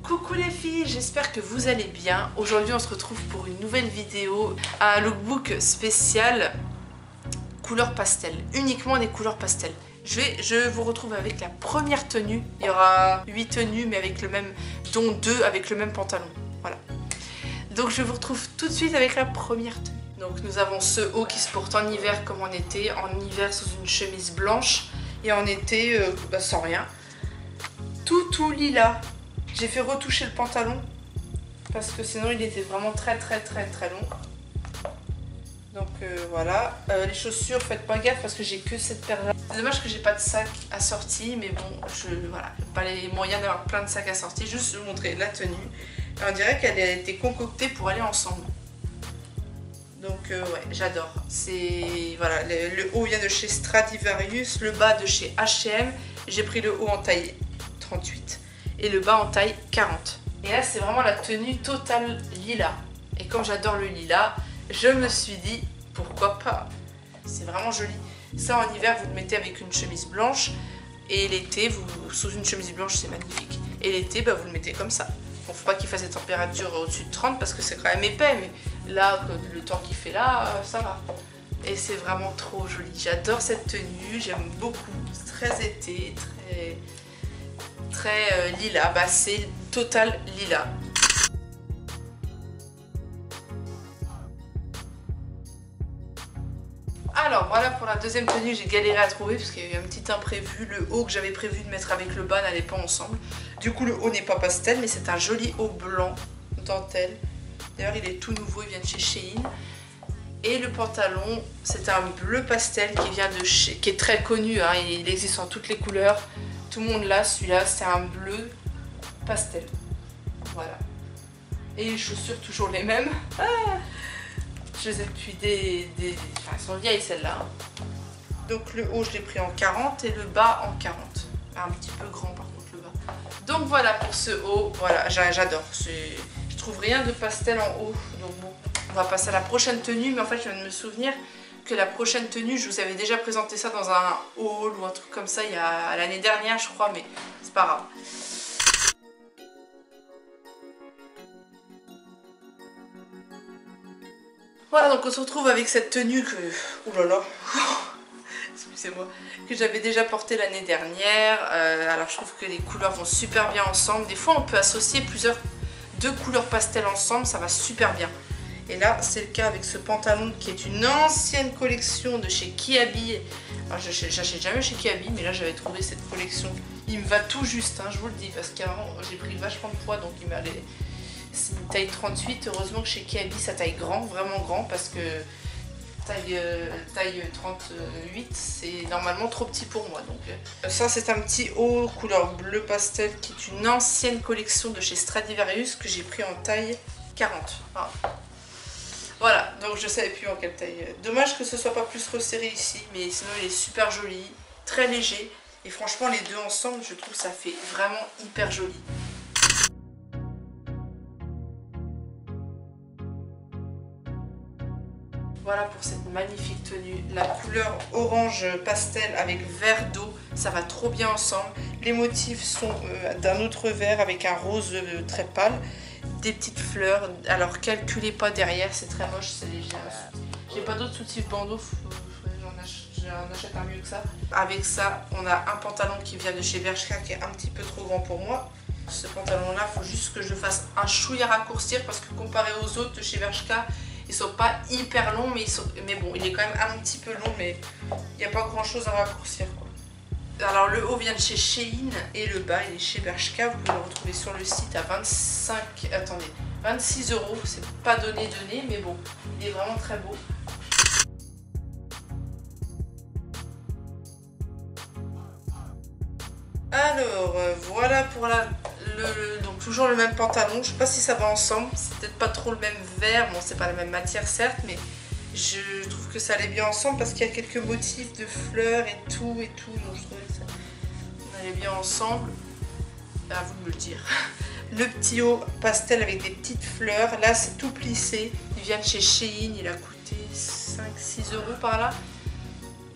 Coucou les filles, j'espère que vous allez bien. Aujourd'hui on se retrouve pour une nouvelle vidéo, un lookbook spécial couleur pastel, uniquement des couleurs pastel. Je vous retrouve avec la première tenue. Il y aura 8 tenues mais avec le même, dont 2 avec le même pantalon. Voilà. Donc je vous retrouve tout de suite avec la première tenue. Donc nous avons ce haut qui se porte en hiver comme en été. En hiver sous une chemise blanche et en été sans rien. Tout lilas. J'ai fait retoucher le pantalon parce que sinon il était vraiment très long. Donc voilà. Les chaussures, faites pas gaffe parce que j'ai que cette paire là. C'est dommage que j'ai pas de sac assorti, mais bon, voilà, j'ai pas les moyens d'avoir plein de sacs assortis. Juste vous montrer la tenue. Et on dirait qu'elle a été concoctée pour aller ensemble. Donc ouais, j'adore. C'est voilà, le haut vient de chez Stradivarius, le bas de chez H&M. J'ai pris le haut en taille 38 et le bas en taille 40. Et là c'est vraiment la tenue totale lilas. Et comme j'adore le lilas, je me suis dit pourquoi pas. C'est vraiment joli. Ça en hiver vous le mettez avec une chemise blanche et l'été sous une chemise blanche c'est magnifique. Et l'été bah, vous le mettez comme ça. Bon, faut pas qu'il fasse des températures au-dessus de 30 parce que c'est quand même épais, mais là le temps qu'il fait là ça va. Et c'est vraiment trop joli. J'adore cette tenue, j'aime beaucoup. C'est très été, très lilas. Bah, c'est total lilas. Alors voilà pour la deuxième tenue, j'ai galéré à trouver parce qu'il y a eu un petit imprévu. Le haut que j'avais prévu de mettre avec le bas n'allait pas ensemble. Du coup le haut n'est pas pastel mais c'est un joli haut blanc dentelle. D'ailleurs il est tout nouveau, il vient de chez Shein. Et le pantalon c'est un bleu pastel qui est très connu, hein, il existe en toutes les couleurs. Tout le monde l'a, celui-là c'est un bleu pastel. Voilà. Et les chaussures toujours les mêmes. Ah, je les ai depuis enfin, elles sont vieilles celles-là. Donc le haut je l'ai pris en 40 et le bas en 40. Un petit peu grand par contre le bas. Donc voilà pour ce haut. Voilà, j'adore. Je trouve rien de pastel en haut. Donc bon, on va passer à la prochaine tenue. Mais en fait je viens de me souvenir que la prochaine tenue, je vous avais déjà présenté ça dans un haul ou un truc comme ça il y a l'année dernière je crois. Mais c'est pas grave. Voilà, donc on se retrouve avec cette tenue que... Oulala, excusez-moi, que j'avais déjà portée l'année dernière. Alors je trouve que les couleurs vont super bien ensemble. Des fois on peut associer deux couleurs pastel ensemble, ça va super bien. Et là c'est le cas avec ce pantalon qui est une ancienne collection de chez Kiabi. Alors j'achète jamais chez Kiabi, mais là j'avais trouvé cette collection. Il me va tout juste, hein, je vous le dis, parce qu'avant j'ai pris vachement de poids, donc il m'allait... C'est une taille 38, heureusement que chez Kiabi ça taille grand, vraiment grand, parce que taille 38 c'est normalement trop petit pour moi. Donc ça c'est un petit haut couleur bleu pastel qui est une ancienne collection de chez Stradivarius que j'ai pris en taille 40. Voilà, donc je savais plus en quelle taille. Dommage que ce soit pas plus resserré ici, mais sinon il est super joli, très léger, et franchement les deux ensemble je trouve ça fait vraiment hyper joli. Voilà pour cette magnifique tenue, la couleur orange pastel avec vert d'eau, ça va trop bien ensemble. Les motifs sont d'un autre vert avec un rose très pâle, des petites fleurs, alors calculez pas derrière, c'est très moche, c'est léger. J'ai pas d'autres soutifs bandeaux, j'en achète un mieux que ça. Avec ça, on a un pantalon qui vient de chez Bershka qui est un petit peu trop grand pour moi. Ce pantalon là, il faut juste que je fasse un chouïa raccourcir parce que comparé aux autres de chez Bershka, ils sont pas hyper longs, mais bon, il est quand même un petit peu long, mais il n'y a pas grand chose à raccourcir, quoi. Alors le haut vient de chez Shein et le bas il est chez Bershka. Vous pouvez le retrouver sur le site à 26 €. C'est pas donné, mais bon, il est vraiment très beau. Alors voilà pour donc toujours le même pantalon. Je sais pas si ça va ensemble, c'est peut-être pas trop le même vert, bon c'est pas la même matière certes, mais je trouve que ça allait bien ensemble parce qu'il y a quelques motifs de fleurs et tout, donc je trouvais que ça allait bien ensemble. À vous de me le dire. Le petit haut pastel avec des petites fleurs, là c'est tout plissé, il vient de chez Shein, il a coûté 5-6 € par là.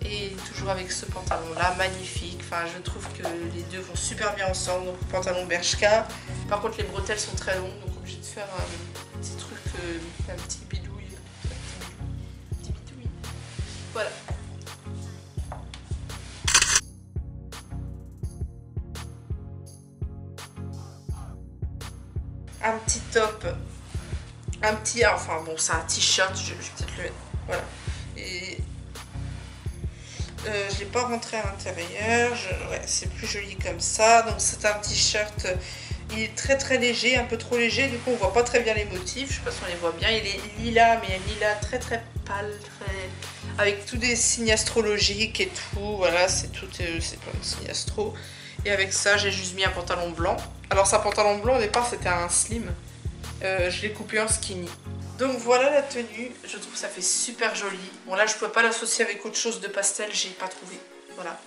Et toujours avec ce pantalon là magnifique, enfin je trouve que les deux vont super bien ensemble. Donc pantalon Bershka, Par contre les bretelles sont très longues, donc obligé de faire un petit truc, un petit bidouille. Un petit bidouille. Voilà. Un petit top, un petit, enfin bon c'est un t-shirt, je vais peut-être le mettre, voilà. Et je l'ai pas rentré à l'intérieur, ouais, c'est plus joli comme ça. Donc c'est un t-shirt, il est très très léger, un peu trop léger, du coup on voit pas très bien les motifs, je sais pas si on les voit bien. Il est lilas, mais un lilas très très pâle, avec tous des signes astrologiques et tout, voilà, c'est tout, c'est plein de signes astro. Et avec ça j'ai juste mis un pantalon blanc. Alors c'est un pantalon blanc, au départ c'était un slim, je l'ai coupé en skinny. Donc voilà la tenue, je trouve que ça fait super joli. Bon là je ne pouvais pas l'associer avec autre chose de pastel, j'ai pas trouvé. Voilà.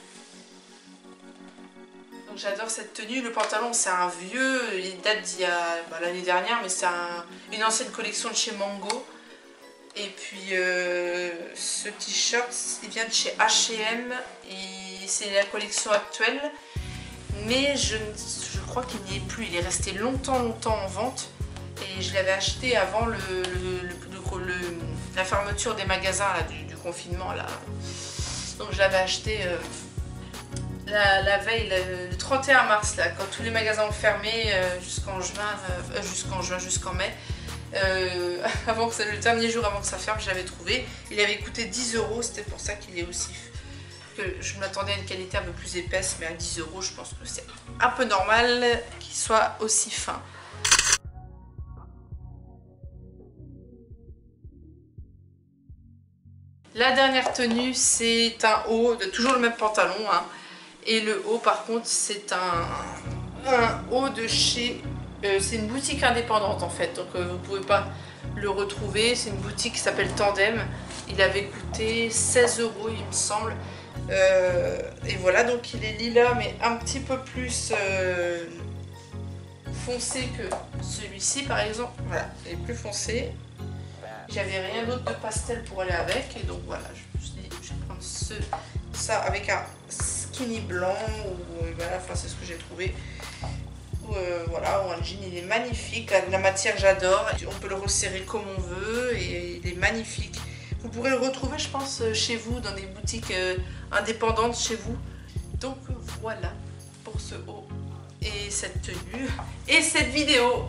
Donc j'adore cette tenue. Le pantalon c'est un vieux, il date d'il y a l'année dernière, mais c'est une ancienne collection de chez Mango. Et puis ce t-shirt il vient de chez H&M et c'est la collection actuelle. Mais je crois qu'il n'y est plus, il est resté longtemps en vente. Et je l'avais acheté avant la fermeture des magasins là, du confinement là. Donc je l'avais acheté la veille, le 31 mars là, quand tous les magasins ont fermé jusqu'en mai. Avant que le dernier jour avant que ça ferme, je l'avais trouvé. Il avait coûté 10 €, c'était pour ça qu'il est aussi. Que je m'attendais à une qualité un peu plus épaisse, mais à 10 €, je pense que c'est un peu normal qu'il soit aussi fin. La dernière tenue, c'est un haut, toujours le même pantalon, hein. Et le haut par contre c'est un haut de chez... c'est une boutique indépendante en fait, donc vous ne pouvez pas le retrouver. C'est une boutique qui s'appelle Tandem. Il avait coûté 16 € il me semble. Et voilà, donc il est lilas mais un petit peu plus foncé que celui-ci par exemple. Voilà, il est plus foncé. J'avais rien d'autre de pastel pour aller avec et donc voilà, je me suis dit je vais prendre ça avec un skinny blanc ou voilà, enfin c'est ce que j'ai trouvé. Voilà, ou un jean, il est magnifique, la matière j'adore, on peut le resserrer comme on veut et il est magnifique. Vous pourrez le retrouver je pense chez vous, dans des boutiques indépendantes chez vous. Donc voilà pour ce haut et cette tenue et cette vidéo.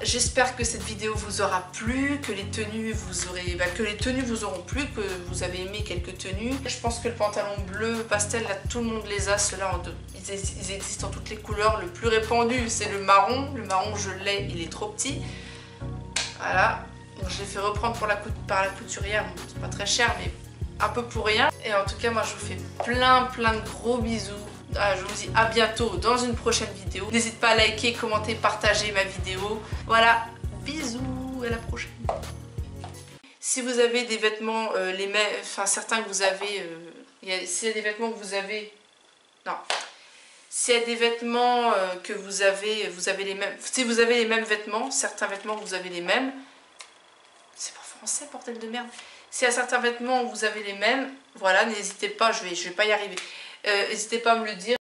J'espère que cette vidéo vous aura plu, que les tenues vous auront plu, que vous avez aimé quelques tenues. Je pense que le pantalon bleu pastel, là tout le monde les a, ceux-là ils existent en toutes les couleurs. Le plus répandu c'est le marron je l'ai, il est trop petit. Voilà, donc je l'ai fait reprendre par la couturière, bon, c'est pas très cher mais un peu pour rien. Et en tout cas moi je vous fais plein de gros bisous. Je vous dis à bientôt dans une prochaine vidéo. N'hésitez pas à liker, commenter, partager ma vidéo. Voilà, bisous, à la prochaine. Si vous avez des vêtements, certains que vous avez, s'il y a des vêtements que vous avez, non. S'il y a des vêtements que vous avez les mêmes, si vous avez les mêmes vêtements, certains vêtements que vous avez les mêmes, c'est pas français, bordel de merde. S'il y a certains vêtements où vous avez les mêmes, voilà, n'hésitez pas, je vais pas y arriver. N'hésitez pas à me le dire.